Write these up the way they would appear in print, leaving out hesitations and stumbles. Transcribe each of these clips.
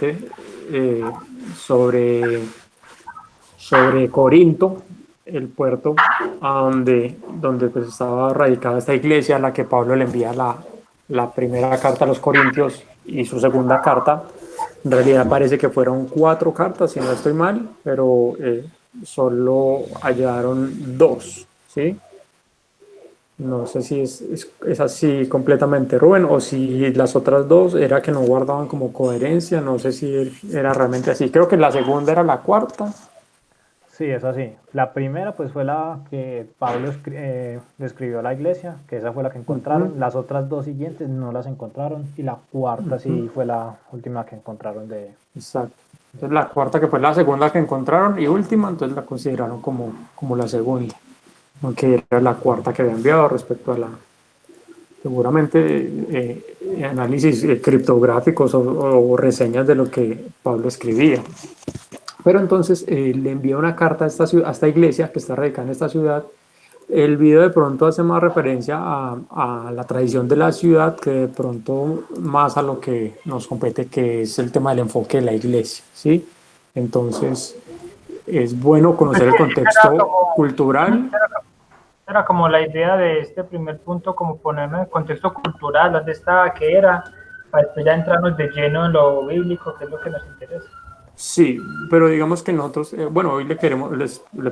bastante sobre, sobre Corinto, el puerto donde pues estaba radicada esta iglesia, a la que Pablo le envía la primera carta a los Corintios y su segunda carta. En realidad parece que fueron 4 cartas, si no estoy mal, pero solo hallaron 2, ¿sí? No sé si es así completamente, Rubén, o si las otras 2 era que no guardaban como coherencia, no sé si era realmente así. Creo que la segunda era la cuarta. Sí, es así. La primera pues fue la que Pablo le escribió a la iglesia, que esa fue la que Ujú, encontraron. Las otras 2 siguientes no las encontraron y la cuarta ujú, sí fue la última que encontraron exacto. Entonces la cuarta, que fue la segunda que encontraron y última, entonces la consideraron como la segunda, aunque era la cuarta que había enviado respecto a seguramente análisis criptográficos o reseñas de lo que Pablo escribía. Pero entonces le envía una carta a esta iglesia que está radicada en esta ciudad. El video de pronto hace más referencia a la tradición de la ciudad que de pronto más a lo que nos compete, que es el tema del enfoque de la iglesia, ¿sí? Entonces es bueno Pues conocer el sí, contexto cultural. era como la idea de este primer punto, como ponerlo en el contexto cultural, dónde estaba, qué era, para después ya entrarnos de lleno en lo bíblico, que es lo que nos interesa. Sí, pero digamos que nosotros, bueno, hoy le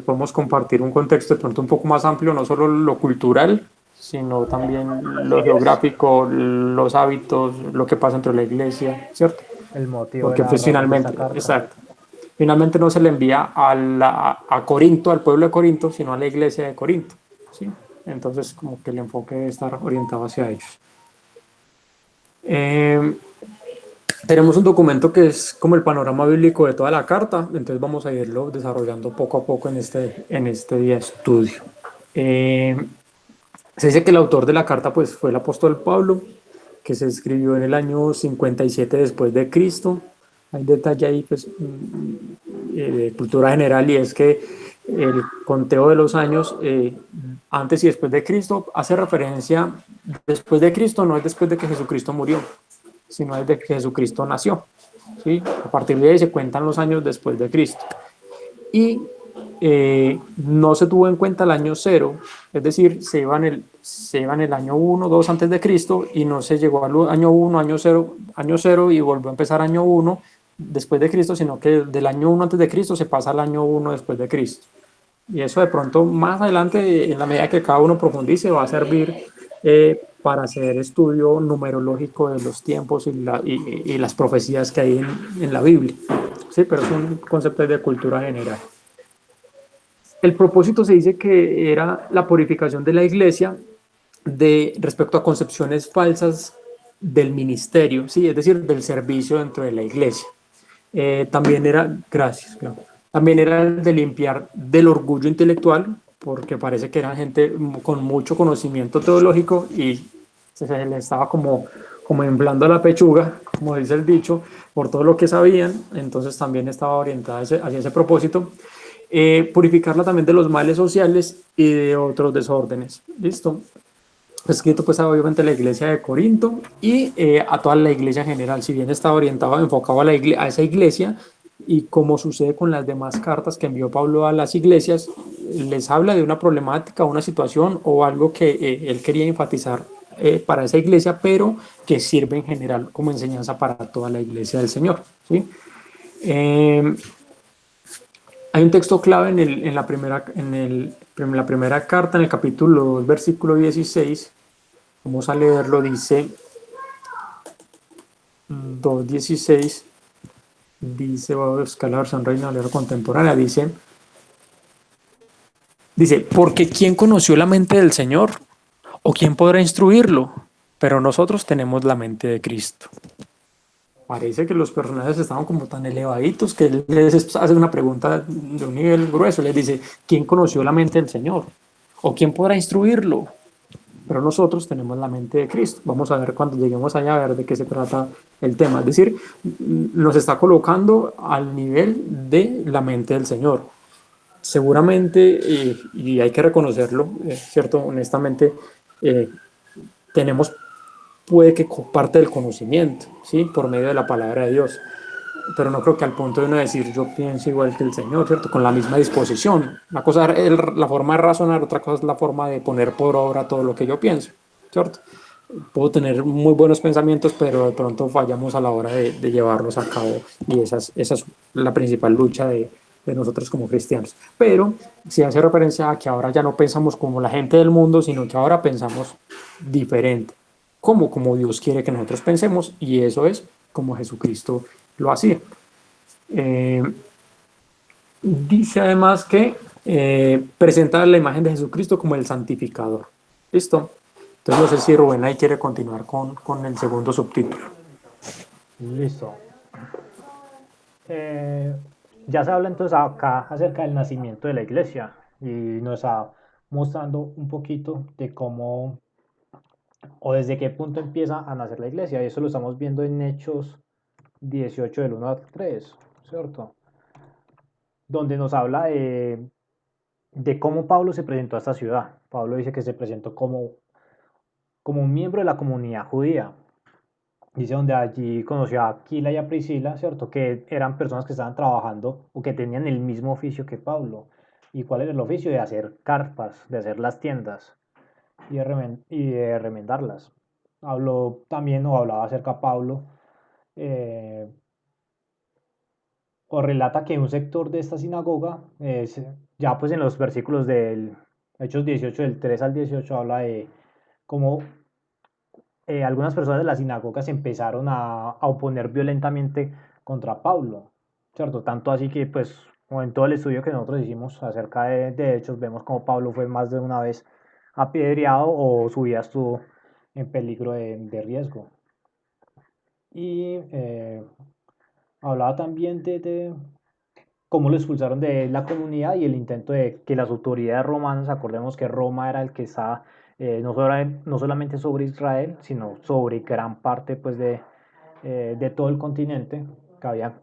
podemos compartir un contexto de pronto un poco más amplio, no solo lo cultural, sino también Así lo es. geográfico, los hábitos, lo que pasa entre la iglesia, ¿cierto? el motivo de Porque la pues razón de esta finalmente, carta. exacto, finalmente no se le envía a Corinto, al pueblo de Corinto, sino a la iglesia de Corinto, ¿sí? Entonces como que el enfoque debe estar orientado hacia ellos. Eh, Tenemos un documento que es como el panorama bíblico de toda la carta, entonces vamos a irlo desarrollando poco a poco en este día de estudio. Eh, Se dice que el autor de la carta pues, fue el apóstol Pablo, que se escribió en el año 57 después de Cristo. Hay detalle ahí pues, de cultura general, y es que el conteo de los años antes y después de Cristo hace referencia, después de Cristo no es después de que Jesucristo murió, sino desde que Jesucristo nació, ¿sí? A partir de ahí se cuentan los años después de Cristo. Y no se tuvo en cuenta el año cero, es decir, se iba en el año 1, 2 antes de Cristo, y no se llegó al año 1, año cero y volvió a empezar año 1 después de Cristo, sino que del año 1 antes de Cristo se pasa al año 1 después de Cristo. Y eso de pronto más adelante, en la medida que cada uno profundice, va a servir para hacer estudio numerológico de los tiempos y las profecías que hay en la Biblia. Sí, pero es un concepto de cultura general. El propósito se dice que era la purificación de la iglesia respecto a concepciones falsas del ministerio, ¿sí? Es decir, del servicio dentro de la iglesia. También era, gracias, claro. También era el de limpiar del orgullo intelectual, porque parece que era gente con mucho conocimiento teológico y se le estaba como inflando la pechuga, como dice el dicho, por todo lo que sabían. Entonces también estaba orientada hacia ese propósito. Purificarla también de los males sociales y de otros desórdenes. ¿Listo? Escrito pues obviamente a la iglesia de Corinto y a toda la iglesia general, si bien estaba orientado, enfocado a esa iglesia, y como sucede con las demás cartas que envió Pablo a las iglesias, les habla de una problemática, una situación o algo que él quería enfatizar para esa iglesia, pero que sirve en general como enseñanza para toda la iglesia del Señor, ¿sí? Eh, Hay un texto clave en la primera carta, en el capítulo 2, versículo 16. Vamos a leerlo, dice 2:16, dice, voy a buscar la versión Reina Valera contemporánea, dice, porque ¿quién conoció la mente del Señor? ¿O quién podrá instruirlo? Pero nosotros tenemos la mente de Cristo. Parece que los personajes estaban como tan elevaditos que él les hace una pregunta de un nivel grueso, les dice, ¿quién conoció la mente del Señor? ¿O quién podrá instruirlo? Pero nosotros tenemos la mente de Cristo. Vamos a ver cuando lleguemos allá a ver de qué se trata el tema. Es decir, nos está colocando al nivel de la mente del Señor. Seguramente, y hay que reconocerlo, cierto, honestamente, eh, tenemos, puede que parte del conocimiento, ¿sí? Por medio de la palabra de Dios. pero no creo que al punto de uno decir yo pienso igual que el Señor, ¿cierto? Con la misma disposición. Una cosa es la forma de razonar, otra cosa es la forma de poner por obra todo lo que yo pienso, ¿cierto? Puedo tener muy buenos pensamientos, pero de pronto fallamos a la hora de llevarlos a cabo, y esa es la principal lucha de nosotros como cristianos. Pero si hace referencia a que ahora ya no pensamos como la gente del mundo, sino que ahora pensamos diferente, como Dios quiere que nosotros pensemos, y eso es como Jesucristo lo hacía. Dice además que presenta la imagen de Jesucristo como el santificador. ¿Listo? Entonces no sé si Rubén ahí quiere continuar con el segundo subtítulo. Listo. Ya se habla entonces acá acerca del nacimiento de la iglesia y nos está mostrando un poquito de cómo o desde qué punto empieza a nacer la iglesia, y eso lo estamos viendo en Hechos 18 del 1 al 3, ¿cierto? Donde nos habla de cómo Pablo se presentó a esta ciudad. Pablo dice que se presentó como un miembro de la comunidad judía. Dice donde allí conoció a Aquila y a Priscila, ¿cierto? Que eran personas que estaban trabajando o que tenían el mismo oficio que Pablo. ¿Y cuál era el oficio? De hacer carpas, de hacer las tiendas y de remendarlas. Habló también o hablaba acerca de Pablo, eh, o relata que un sector de esta sinagoga, ya pues en los versículos del Hechos 18, del 3 al 18, habla de cómo algunas personas de la sinagoga se empezaron a oponer violentamente contra Pablo, ¿cierto? Tanto así que, pues, como en todo el estudio que nosotros hicimos acerca de Hechos, vemos como Pablo fue más de una vez apedreado o su vida estuvo en peligro de riesgo. Y hablaba también de cómo lo expulsaron de la comunidad y el intento de que las autoridades romanas, acordemos que Roma era el que estaba no solamente sobre Israel, sino sobre gran parte pues, de todo el continente que habían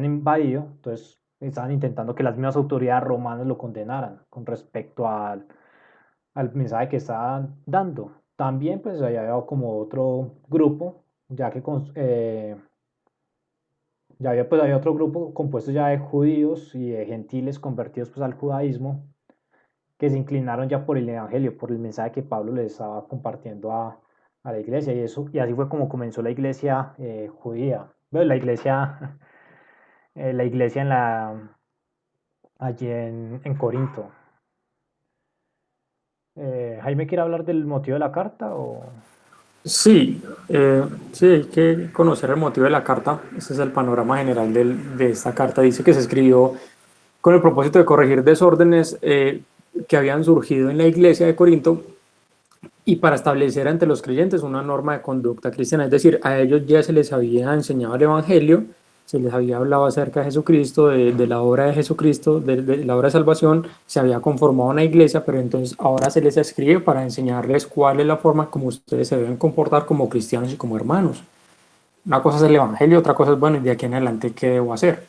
invadido. Entonces estaban intentando que las mismas autoridades romanas lo condenaran con respecto al mensaje que estaban dando. También pues había como otro grupo, ya que había otro grupo compuesto ya de judíos y de gentiles convertidos pues al judaísmo, que se inclinaron ya por el evangelio, por el mensaje que Pablo les estaba compartiendo a la iglesia, y así fue como comenzó la iglesia judía. Bueno, la iglesia allí en Corinto. Jaime, ¿quiere hablar del motivo de la carta o...? Sí, sí, hay que conocer el motivo de la carta. Este es el panorama general de esta carta. Dice que se escribió con el propósito de corregir desórdenes que habían surgido en la iglesia de Corinto, y para establecer ante los creyentes una norma de conducta cristiana. Es decir, a ellos ya se les había enseñado el Evangelio, se les había hablado acerca de Jesucristo, de la obra de Jesucristo, de la obra de salvación, se había conformado una iglesia, pero entonces ahora se les escribe para enseñarles cuál es la forma como ustedes se deben comportar como cristianos y como hermanos. Una cosa es el Evangelio, otra cosa es, bueno, y de aquí en adelante, ¿qué debo hacer?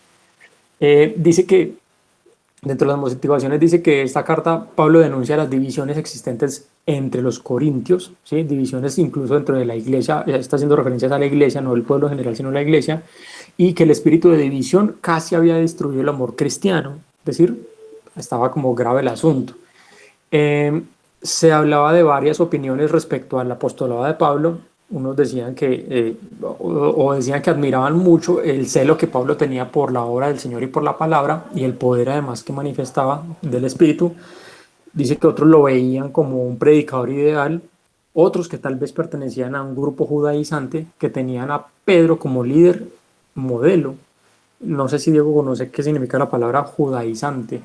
Dice que, dentro de las motivaciones, dice que esta carta Pablo denuncia las divisiones existentes entre los corintios, ¿sí? Divisiones incluso dentro de la iglesia, está haciendo referencias a la iglesia, no el pueblo en general, sino la iglesia, y que el espíritu de división casi había destruido el amor cristiano, es decir, estaba como grave el asunto. Se hablaba de varias opiniones respecto al apostolado de Pablo. Unos decían decían que admiraban mucho el celo que Pablo tenía por la obra del Señor y por la palabra, y el poder además que manifestaba del Espíritu. Dice que otros lo veían como un predicador ideal, otros que tal vez pertenecían a un grupo judaizante que tenían a Pedro como líder modelo. No sé si Diego conoce qué significa la palabra judaizante.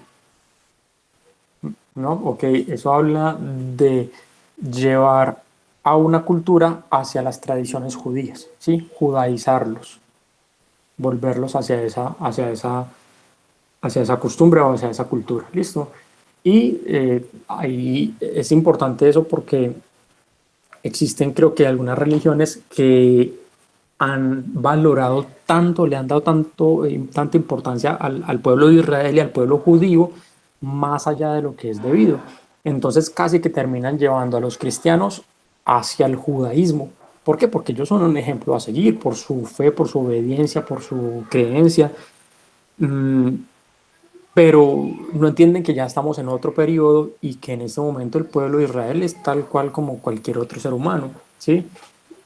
¿No? Ok, eso habla de llevar a una cultura hacia las tradiciones judías, ¿sí? Judaizarlos, volverlos hacia esa costumbre o hacia esa cultura, ¿listo? Y ahí es importante eso porque existen, creo que, algunas religiones que han valorado tanto, le han dado tanta importancia al pueblo de Israel y al pueblo judío, más allá de lo que es debido. Entonces casi que terminan llevando a los cristianos hacia el judaísmo, ¿Por qué? Porque ellos son un ejemplo a seguir por su fe, por su obediencia, por su creencia. Pero no entienden que ya estamos en otro periodo y que en este momento el pueblo de Israel es tal cual como cualquier otro ser humano, ¿sí?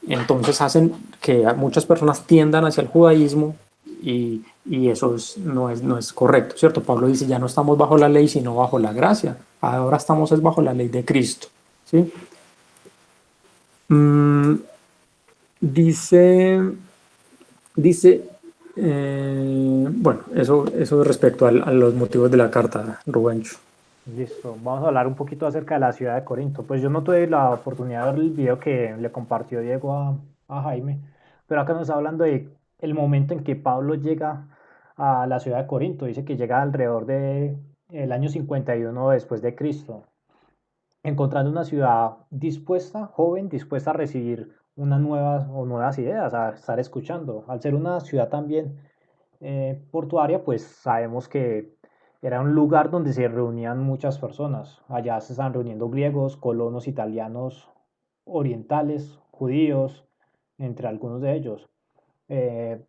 Entonces hacen que muchas personas tiendan hacia el judaísmo y eso no es correcto, ¿cierto? Pablo dice, ya no estamos bajo la ley, sino bajo la gracia. Ahora estamos es bajo la ley de Cristo, ¿sí? Dice bueno, eso respecto a los motivos de la carta, Rubencho. Listo, vamos a hablar un poquito acerca de la ciudad de Corinto. Pues yo no tuve la oportunidad de ver el video que le compartió Diego a Jaime, pero acá nos está hablando de el momento en que Pablo llega a la ciudad de Corinto. Dice que llega alrededor de el año 51 después de Cristo, encontrando una ciudad dispuesta, joven, dispuesta a recibir nuevas ideas, a estar escuchando. Al ser una ciudad también portuaria, pues sabemos que era un lugar donde se reunían muchas personas. Allá se estaban reuniendo griegos, colonos italianos, orientales, judíos, entre algunos de ellos. Eh,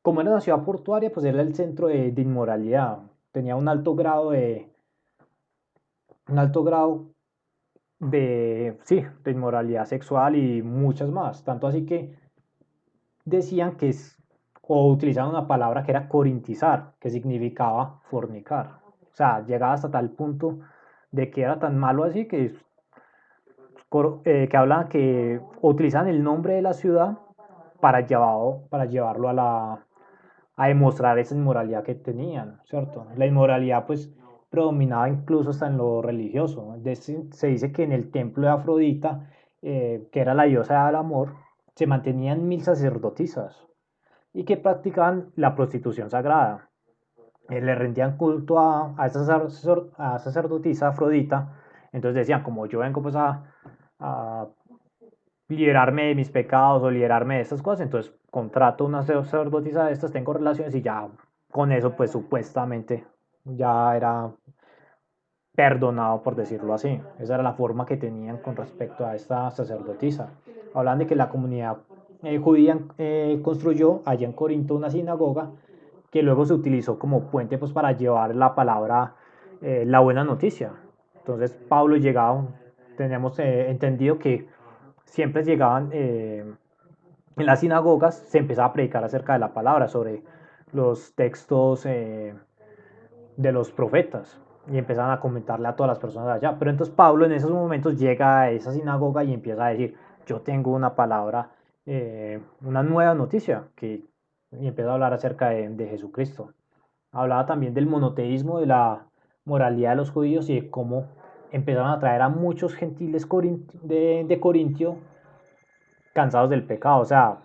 como era una ciudad portuaria, pues era el centro de inmoralidad. Tenía un alto grado sí, de inmoralidad sexual y muchas más. Tanto así que decían o utilizaban una palabra que era corintizar, que significaba fornicar. O sea, llegaba hasta tal punto de que era tan malo así que hablaban que utilizaban el nombre de la ciudad para llevarlo a demostrar esa inmoralidad que tenían, ¿cierto? La inmoralidad pues predominaba incluso hasta en lo religioso. Se dice que en el templo de Afrodita, que era la diosa del amor, se mantenían 1000 sacerdotisas y que practicaban la prostitución sagrada. Le rendían culto a esa sacerdotisa Afrodita. Entonces decían, como yo vengo pues a liberarme de mis pecados o liberarme de estas cosas, entonces contrato una sacerdotisa de estas, tengo relaciones y ya con eso pues supuestamente ya era perdonado, por decirlo así. Esa era la forma que tenían con respecto a esta sacerdotisa. Hablan de que la comunidad judía construyó allá en Corinto una sinagoga que luego se utilizó como puente pues para llevar la palabra, la buena noticia. Entonces Pablo llegaba, tenemos entendido que siempre llegaban en las sinagogas, se empezaba a predicar acerca de la palabra, sobre los textos de los profetas y empezaban a comentarle a todas las personas de allá. Pero entonces Pablo en esos momentos llega a esa sinagoga y empieza a decir, yo tengo una palabra, una nueva noticia, y empieza a hablar acerca de Jesucristo. Hablaba también del monoteísmo, de la moralidad de los judíos y de cómo empezaron a traer a muchos gentiles de Corintio cansados del pecado. O sea,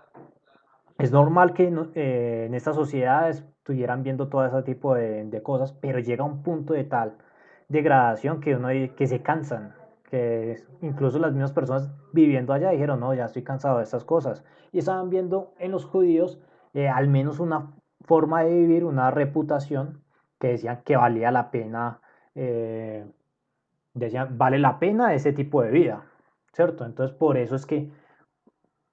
es normal que en estas sociedades estuvieran viendo todo ese tipo de cosas, pero llega un punto de tal degradación que se cansan, que incluso las mismas personas viviendo allá dijeron, no, ya estoy cansado de estas cosas. Y estaban viendo en los judíos al menos una forma de vivir, una reputación que decían que valía la pena, decían, vale la pena ese tipo de vida, ¿cierto? Entonces por eso es que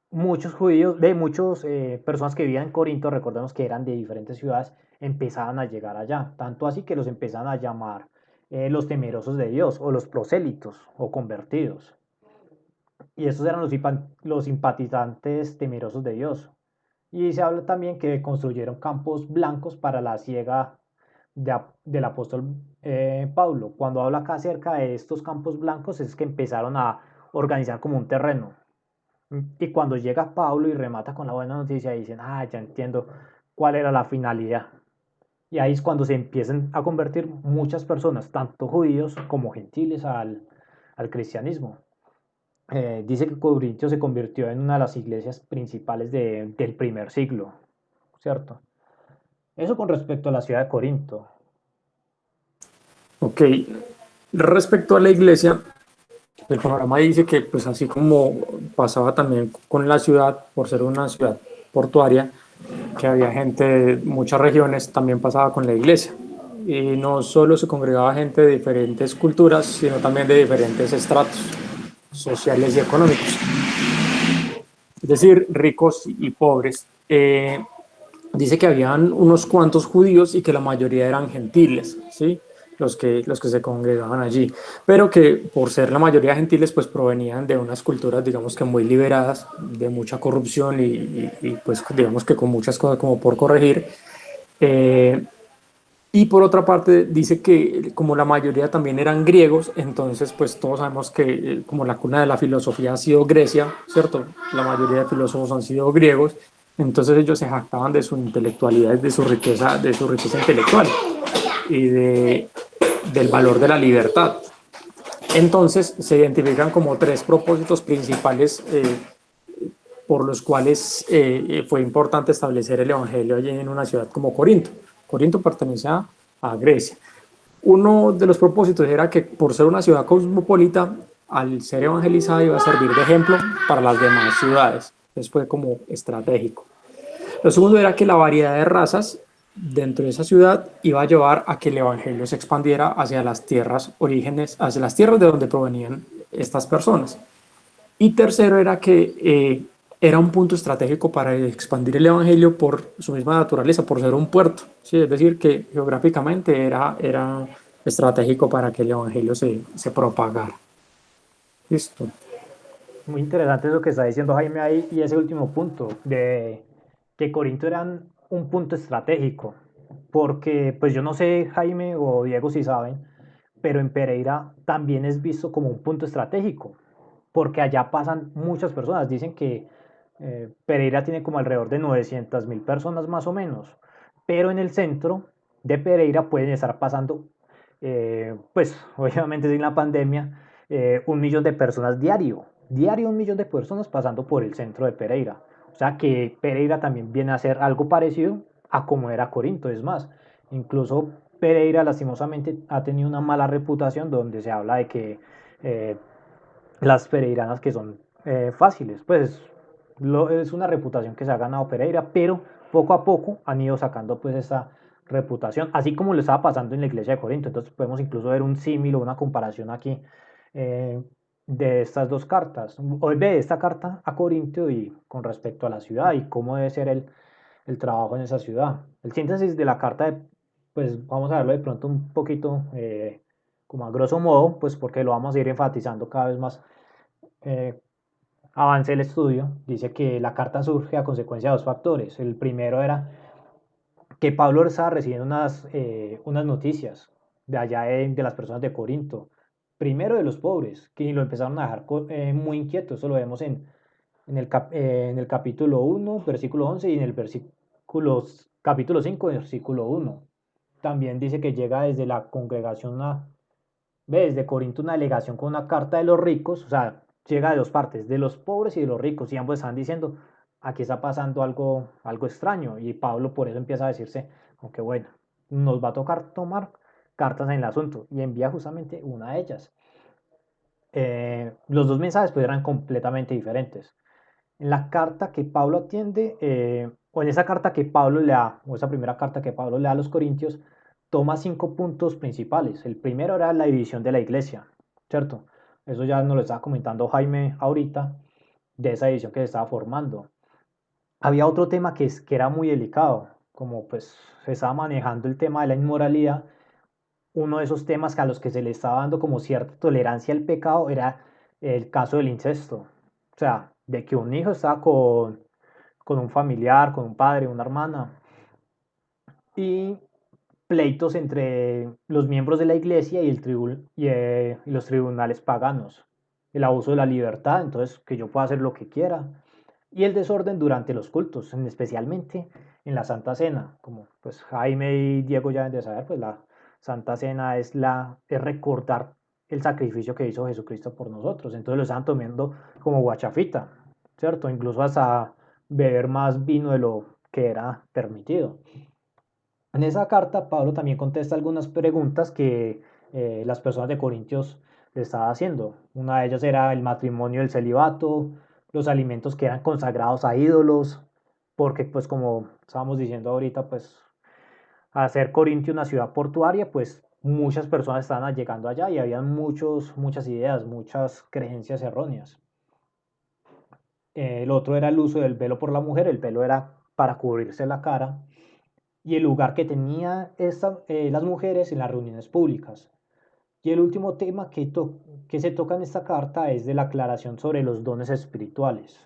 muchos judíos, de muchas personas que vivían en Corinto, recordemos que eran de diferentes ciudades, empezaban a llegar allá. Tanto así que los empezaban a llamar los temerosos de Dios o los prosélitos o convertidos. Y estos eran los simpatizantes temerosos de Dios. Y se habla también que construyeron campos blancos para la siega del apóstol Pablo. Cuando habla acá acerca de estos campos blancos es que empezaron a organizar como un terreno. Y cuando llega Pablo y remata con la buena noticia, dicen, ya entiendo cuál era la finalidad. Y ahí es cuando se empiezan a convertir muchas personas, tanto judíos como gentiles, al cristianismo. Dice que Corintio se convirtió en una de las iglesias principales del primer siglo, ¿cierto? Eso con respecto a la ciudad de Corinto. Ok, respecto a la iglesia, el panorama dice que, pues así como pasaba también con la ciudad, por ser una ciudad portuaria, que había gente de muchas regiones, también pasaba con la iglesia. Y no solo se congregaba gente de diferentes culturas, sino también de diferentes estratos sociales y económicos. es decir, ricos y pobres. Dice que habían unos cuantos judíos y que la mayoría eran gentiles, ¿sí? Los que se congregaban allí, pero que por ser la mayoría gentiles, pues provenían de unas culturas, digamos que muy liberadas, de mucha corrupción y pues digamos que con muchas cosas como por corregir. Eh, y por otra parte dice que como la mayoría también eran griegos, entonces pues todos sabemos que como la cuna de la filosofía ha sido Grecia, ¿cierto? La mayoría de filósofos han sido griegos, entonces ellos se jactaban de su intelectualidad, de su riqueza intelectual y del valor de la libertad. Entonces se identifican como tres propósitos principales por los cuales fue importante establecer el Evangelio allí en una ciudad como Corinto. Corinto pertenece a Grecia. Uno de los propósitos era que por ser una ciudad cosmopolita, al ser evangelizada iba a servir de ejemplo para las demás ciudades. Eso fue como estratégico. Lo segundo era que la variedad de razas dentro de esa ciudad iba a llevar a que el evangelio se expandiera hacia las tierras orígenes, hacia las tierras de donde provenían estas personas. Y tercero era que era un punto estratégico para expandir el evangelio por su misma naturaleza, por ser un puerto, ¿sí? Es decir, que geográficamente era estratégico para que el evangelio se propagara. Listo. Muy interesante lo que está diciendo Jaime ahí y ese último punto de que Corinto era un punto estratégico, porque pues yo no sé Jaime o Diego si saben, pero en Pereira también es visto como un punto estratégico, porque allá pasan muchas personas, dicen que Pereira tiene como alrededor de 900.000 personas más o menos, pero en el centro de Pereira pueden estar pasando, pues obviamente sin la pandemia, 1 millón de personas diario 1 millón de personas pasando por el centro de Pereira. O sea que Pereira también viene a ser algo parecido a como era Corinto. Es más, incluso Pereira lastimosamente ha tenido una mala reputación donde se habla de que las pereiranas que son fáciles, pues es una reputación que se ha ganado Pereira, pero poco a poco han ido sacando pues esa reputación, así como lo estaba pasando en la iglesia de Corinto. Entonces podemos incluso ver un símil o una comparación aquí eh, de estas dos cartas, o de esta carta a Corinto y con respecto a la ciudad y cómo debe ser el trabajo en esa ciudad. El síntesis de la carta, pues vamos a verlo de pronto un poquito como a grosso modo, pues porque lo vamos a ir enfatizando cada vez más. Eh, Avance el estudio, dice que la carta surge a consecuencia de dos factores. El primero era que Pablo estaba recibiendo unas noticias de allá de las personas de Corinto. Primero de los pobres, que lo empezaron a dejar muy inquieto. Eso lo vemos en el capítulo 1, versículo 11 y en el capítulo 5, versículo 1. También dice que llega desde la congregación, desde Corinto, una delegación con una carta de los ricos, o sea, llega de dos partes, de los pobres y de los ricos, y ambos están diciendo, aquí está pasando algo extraño, y Pablo por eso empieza a decirse, aunque bueno, nos va a tocar tomar cartas en el asunto, y envía justamente una de ellas. Los dos mensajes pues eran completamente diferentes. En la carta que Pablo atiende, o en esa carta que Pablo le da, o esa primera carta que Pablo le da a los Corintios, toma 5 puntos principales. El primero era la división de la iglesia, ¿cierto? Eso ya nos lo estaba comentando Jaime ahorita, de esa división que se estaba formando. Había otro tema que era muy delicado, como pues se estaba manejando el tema de la inmoralidad. Uno de esos temas que a los que se le estaba dando como cierta tolerancia al pecado era el caso del incesto. O sea, de que un hijo estaba con un familiar, con un padre, una hermana, y pleitos entre los miembros de la iglesia y los tribunales paganos. El abuso de la libertad, entonces que yo pueda hacer lo que quiera. Y el desorden durante los cultos, especialmente en la Santa Cena. Como pues Jaime y Diego ya deben de saber, pues la Santa Cena es recordar el sacrificio que hizo Jesucristo por nosotros. Entonces lo estaban tomando como guachafita, ¿cierto? Incluso hasta beber más vino de lo que era permitido. En esa carta, Pablo también contesta algunas preguntas que las personas de Corintios le estaban haciendo. Una de ellas era el matrimonio del celibato, los alimentos que eran consagrados a ídolos, porque pues como estábamos diciendo ahorita, pues al ser Corintio una ciudad portuaria, pues muchas personas estaban llegando allá y había muchas ideas, muchas creencias erróneas. el otro era el uso del velo por la mujer, el velo era para cubrirse la cara, y el lugar que tenían las mujeres en las reuniones públicas. Y el último tema que se toca en esta carta es de la aclaración sobre los dones espirituales.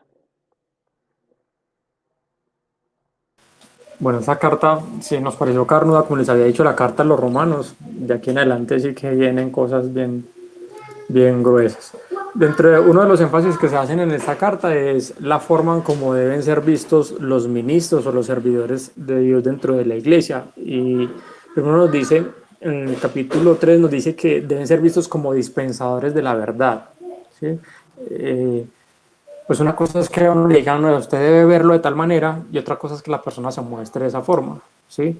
Bueno, esa carta sí nos pareció carnuda, como les había dicho, la carta a los romanos. De aquí en adelante sí que vienen cosas bien, bien gruesas. Dentro de uno de los énfasis que se hacen en esta carta es la forma en cómo deben ser vistos los ministros o los servidores de Dios dentro de la iglesia. Y primero nos dice, en el capítulo 3 nos dice que deben ser vistos como dispensadores de la verdad, ¿sí? Pues una cosa es que uno le diga, no, usted debe verlo de tal manera, y otra cosa es que la persona se muestre de esa forma, ¿sí?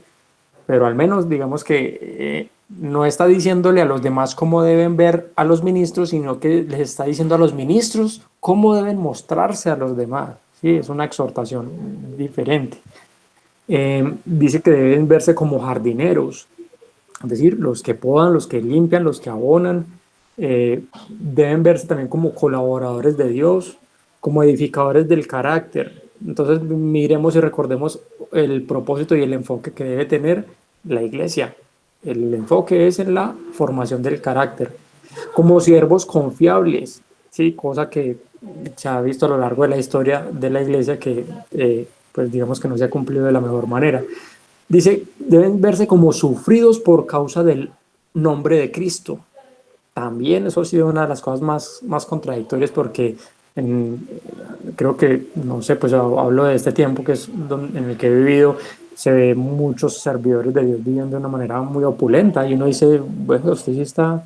Pero al menos digamos que no está diciéndole a los demás cómo deben ver a los ministros, sino que les está diciendo a los ministros cómo deben mostrarse a los demás, ¿sí? Es una exhortación diferente. Dice que deben verse como jardineros, es decir, los que podan, los que limpian, los que abonan, deben verse también como colaboradores de Dios, como edificadores del carácter. Entonces miremos y recordemos el propósito y el enfoque que debe tener la iglesia. El enfoque es en la formación del carácter, como siervos confiables, ¿sí? Cosa que se ha visto a lo largo de la historia de la iglesia que pues digamos que no se ha cumplido de la mejor manera. Dice, deben verse como sufridos por causa del nombre de Cristo. También eso ha sido una de las cosas más contradictorias porque creo que, no sé, pues hablo de este tiempo que es en el que he vivido, se ve muchos servidores de Dios viviendo de una manera muy opulenta y uno dice, bueno, usted sí está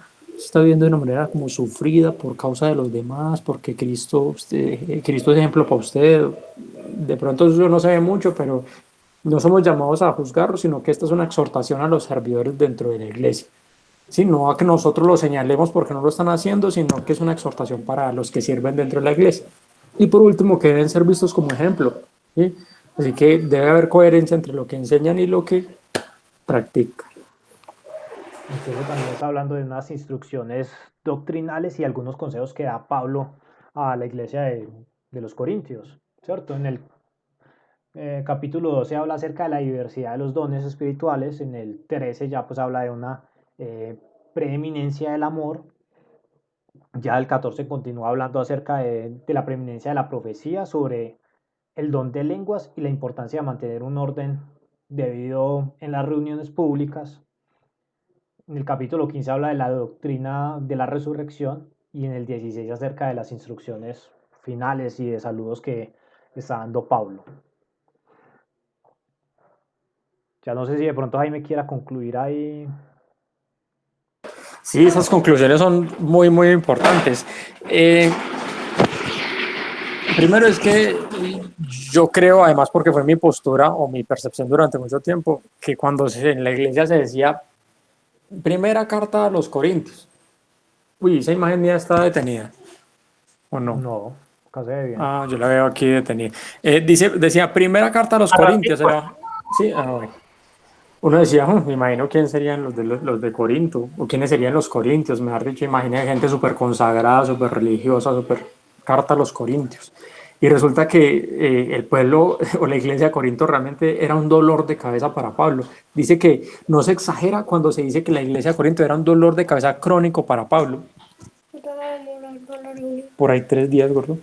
viviendo de una manera como sufrida por causa de los demás, porque Cristo es ejemplo para usted. De pronto eso no se ve mucho, pero no somos llamados a juzgarlo, sino que esta es una exhortación a los servidores dentro de la iglesia. Sí, no a que nosotros lo señalemos porque no lo están haciendo, sino que es una exhortación para los que sirven dentro de la iglesia. Y por último, que deben ser vistos como ejemplo, ¿sí? Así que debe haber coherencia entre lo que enseñan y lo que practican. Entonces también está hablando de unas instrucciones doctrinales y algunos consejos que da Pablo a la iglesia de los Corintios, ¿cierto? En el capítulo 12 habla acerca de la diversidad de los dones espirituales, en el 13 ya pues habla de una preeminencia del amor, ya el 14 continúa hablando acerca de la preeminencia de la profecía, sobre el don de lenguas y la importancia de mantener un orden debido en las reuniones públicas. En el capítulo 15 habla de la doctrina de la resurrección y en el 16 acerca de las instrucciones finales y de saludos que está dando Pablo. Ya no sé si de pronto Jaime quiera concluir ahí. Sí, esas conclusiones son muy, muy importantes. Primero es que yo creo, además porque fue mi postura o mi percepción durante mucho tiempo, que cuando en la iglesia se decía primera carta a los Corintios, uy, esa imagen mía está detenida, ¿o no? No, casi de bien. Ah, yo la veo aquí detenida. Decía primera carta a los Corintios, ¿era? Sí, bueno. Uno decía, me imagino quién serían los de Corinto, o quiénes serían los corintios, mejor dicho, imaginé gente súper consagrada, súper religiosa, súper carta a los corintios. Y resulta que el pueblo o la iglesia de Corinto realmente era un dolor de cabeza para Pablo. Dice que no se exagera cuando se dice que la iglesia de Corinto era un dolor de cabeza crónico para Pablo. Por ahí 3 días, gordo.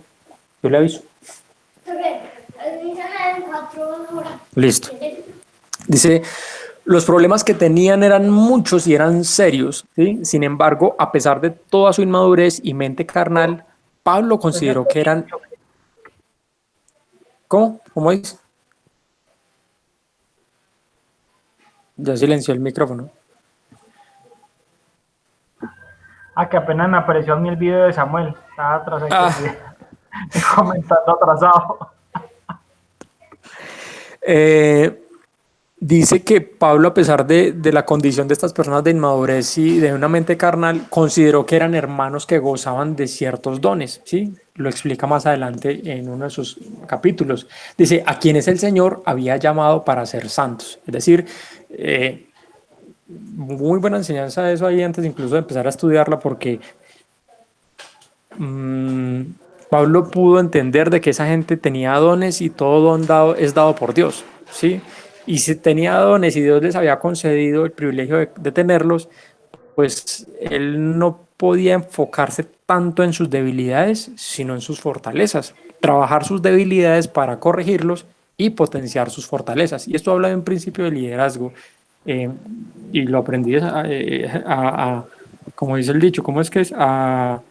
Yo le aviso. Listo. Dice, los problemas que tenían eran muchos y eran serios, ¿sí? Sin embargo, a pesar de toda su inmadurez y mente carnal, Pablo consideró que eran... ¿Cómo? ¿Cómo dice? Ya silenció el micrófono. Que apenas me apareció a mí el video de Samuel. Estaba atrasado. Comentando atrasado. Dice que Pablo, a pesar de la condición de estas personas de inmadurez y de una mente carnal, consideró que eran hermanos que gozaban de ciertos dones, ¿sí? Lo explica más adelante en uno de sus capítulos. Dice, a quienes el Señor había llamado para ser santos. Es decir, muy buena enseñanza de eso ahí antes incluso de empezar a estudiarla, porque Pablo pudo entender de que esa gente tenía dones y todo don dado es dado por Dios, ¿sí? Y si tenía dones y Dios les había concedido el privilegio de tenerlos, pues él no podía enfocarse tanto en sus debilidades, sino en sus fortalezas. Trabajar sus debilidades para corregirlos y potenciar sus fortalezas. Y esto habla de un principio de liderazgo. eh, y lo aprendí como dice el dicho, ¿cómo es que es? ¿A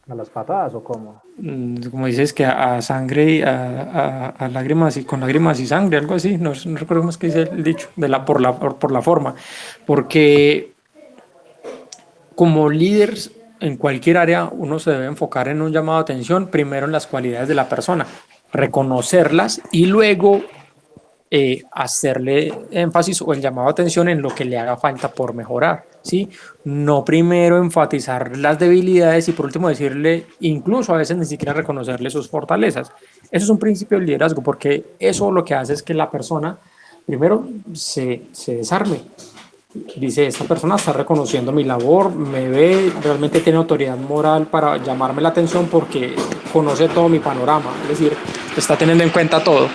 las patadas o cómo? Como dices que a sangre y a lágrimas y con lágrimas y sangre, algo así, no recuerdo cómo es que dice el dicho, por la forma, porque como líder en cualquier área uno se debe enfocar en un llamado de atención, primero en las cualidades de la persona, reconocerlas y luego hacerle énfasis o el llamado de atención en lo que le haga falta por mejorar, ¿sí? No primero enfatizar las debilidades y por último decirle, incluso a veces ni siquiera reconocerle sus fortalezas. Eso es un principio del liderazgo porque eso lo que hace es que la persona primero se desarme. Dice, esta persona está reconociendo mi labor, me ve, realmente tiene autoridad moral para llamarme la atención porque conoce todo mi panorama, es decir, está teniendo en cuenta todo.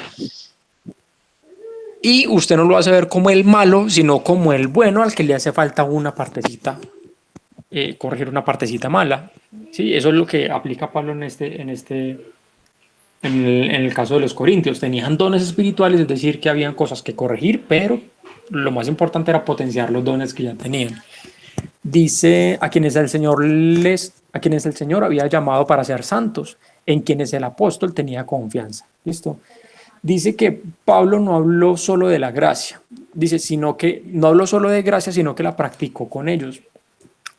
Y usted no lo hace ver como el malo, sino como el bueno al que le hace falta una partecita, corregir una partecita mala. ¿Sí? Eso es lo que aplica Pablo en el caso de los corintios. Tenían dones espirituales, es decir, que habían cosas que corregir, pero lo más importante era potenciar los dones que ya tenían. Dice a quienes el Señor había llamado para ser santos, en quienes el apóstol tenía confianza. ¿Listo? Dice que Pablo no habló solo de la gracia, dice, sino que no habló solo de gracia, sino que la practicó con ellos.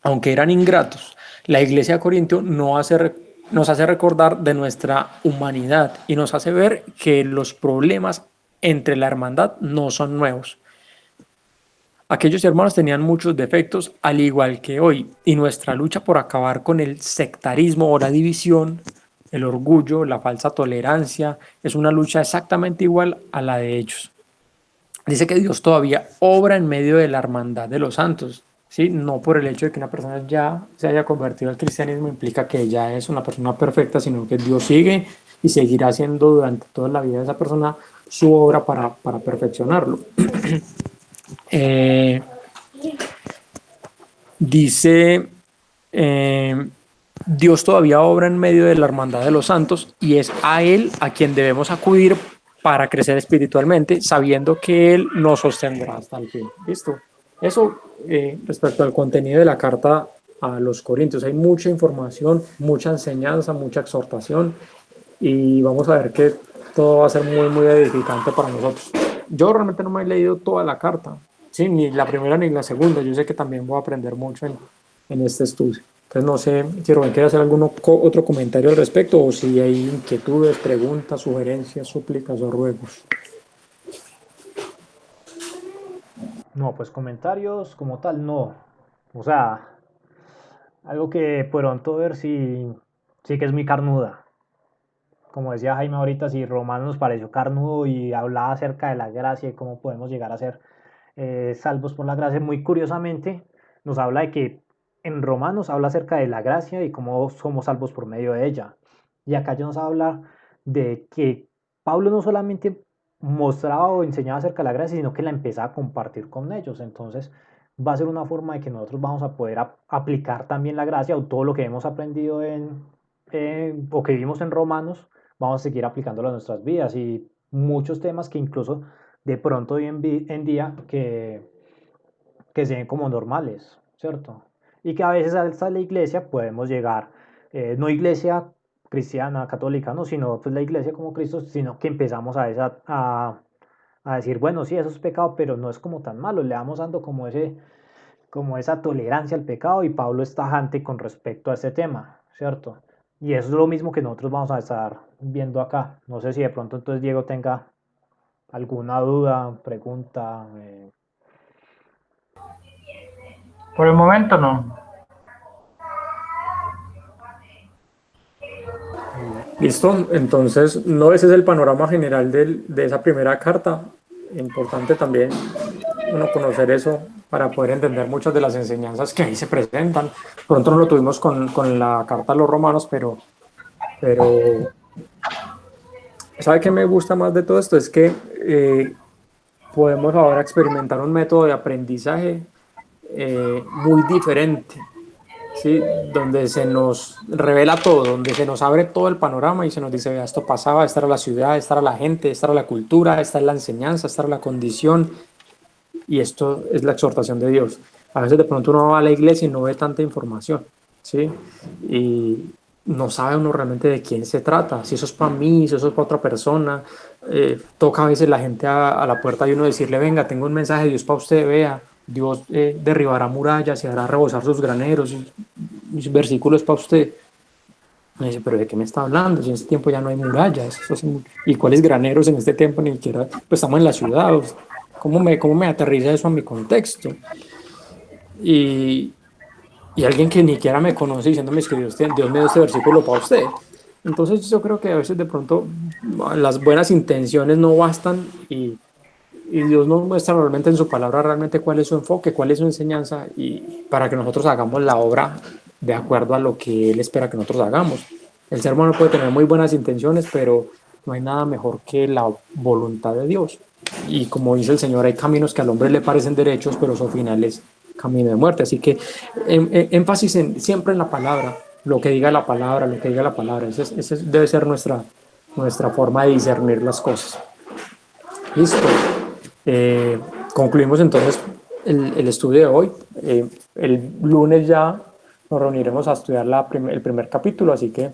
Aunque eran ingratos, la iglesia de Corinto nos hace recordar de nuestra humanidad y nos hace ver que los problemas entre la hermandad no son nuevos. Aquellos hermanos tenían muchos defectos, al igual que hoy, y nuestra lucha por acabar con el sectarismo o la división, el orgullo, la falsa tolerancia, es una lucha exactamente igual a la de ellos. Dice que Dios todavía obra en medio de la hermandad de los santos, ¿sí? No por el hecho de que una persona ya se haya convertido al cristianismo implica que ya es una persona perfecta, sino que Dios sigue y seguirá haciendo durante toda la vida de esa persona su obra para perfeccionarlo. Dice, Dios todavía obra en medio de la hermandad de los santos y es a Él a quien debemos acudir para crecer espiritualmente, sabiendo que Él nos sostendrá hasta el fin. ¿Listo? Eso respecto al contenido de la carta a los Corintios. Hay mucha información, mucha enseñanza, mucha exhortación y vamos a ver que todo va a ser muy, muy edificante para nosotros. Yo realmente no me he leído toda la carta, ¿sí? Ni la primera ni la segunda. Yo sé que también voy a aprender mucho en este estudio. Entonces no sé si Rubén quiere hacer algún otro comentario al respecto o si hay inquietudes, preguntas, sugerencias, súplicas o ruegos. No, pues comentarios como tal, no. O sea, algo que pronto ver si sí que es muy carnuda. Como decía Jaime ahorita, si Romano nos pareció carnudo y hablaba acerca de la gracia y cómo podemos llegar a ser salvos por la gracia, muy curiosamente nos habla de que en Romanos habla acerca de la gracia y cómo somos salvos por medio de ella. Y acá ya nos habla de que Pablo no solamente mostraba o enseñaba acerca de la gracia, sino que la empezaba a compartir con ellos. Entonces va a ser una forma de que nosotros vamos a poder aplicar también la gracia o todo lo que hemos aprendido o que vimos en Romanos, vamos a seguir aplicándolo a nuestras vidas y muchos temas que incluso de pronto hoy en día que se ven como normales, ¿cierto? Y que a veces hasta la iglesia podemos llegar, no iglesia cristiana, católica, no, sino pues la iglesia como Cristo, sino que empezamos a decir, bueno, sí, eso es pecado, pero no es como tan malo, le vamos dando como esa tolerancia al pecado y Pablo es tajante con respecto a ese tema, ¿cierto? Y eso es lo mismo que nosotros vamos a estar viendo acá. No sé si de pronto entonces Diego tenga alguna duda, pregunta. Por el momento no. Listo, entonces no, ese es el panorama general de esa primera carta. Importante también bueno, conocer eso para poder entender muchas de las enseñanzas que ahí se presentan. Pronto no lo tuvimos con la carta a los romanos, pero ¿sabe qué me gusta más de todo esto? Es que podemos ahora experimentar un método de aprendizaje muy diferente, ¿sí? Donde se nos revela todo, donde se nos abre todo el panorama y se nos dice, vea, esto pasaba, esta era la ciudad, esta era la gente, esta era la cultura, esta es la enseñanza, esta era la condición, y esto es la exhortación de Dios. A veces de pronto uno va a la iglesia y no ve tanta información, ¿sí? Y no sabe uno realmente de quién se trata, si eso es para mí, si eso es para otra persona. Toca a veces la gente a la puerta y uno decirle, venga, tengo un mensaje de Dios para usted, vea, Dios derribará murallas y hará rebosar sus graneros, y mis versículos para usted. Me dice, pero ¿de qué me está hablando? Si en este tiempo ya no hay murallas. ¿Y cuáles graneros en este tiempo? Ni siquiera, pues estamos en la ciudad. ¿Cómo me aterriza eso a mi contexto? Y alguien que ni siquiera me conoce diciéndome que Dios me dio este versículo para usted. Entonces yo creo que a veces de pronto las buenas intenciones no bastan y Dios nos muestra realmente en su palabra realmente cuál es su enfoque, cuál es su enseñanza y para que nosotros hagamos la obra de acuerdo a lo que Él espera que nosotros hagamos. El ser humano puede tener muy buenas intenciones, pero no hay nada mejor que la voluntad de Dios. Y como dice el Señor, hay caminos que al hombre le parecen derechos, pero su final es camino de muerte. Así que énfasis siempre en la palabra, lo que diga la palabra, lo que diga la palabra. Esa debe ser nuestra forma de discernir las cosas. Listo. Concluimos entonces el estudio de hoy. El lunes ya nos reuniremos a estudiar el primer capítulo, así que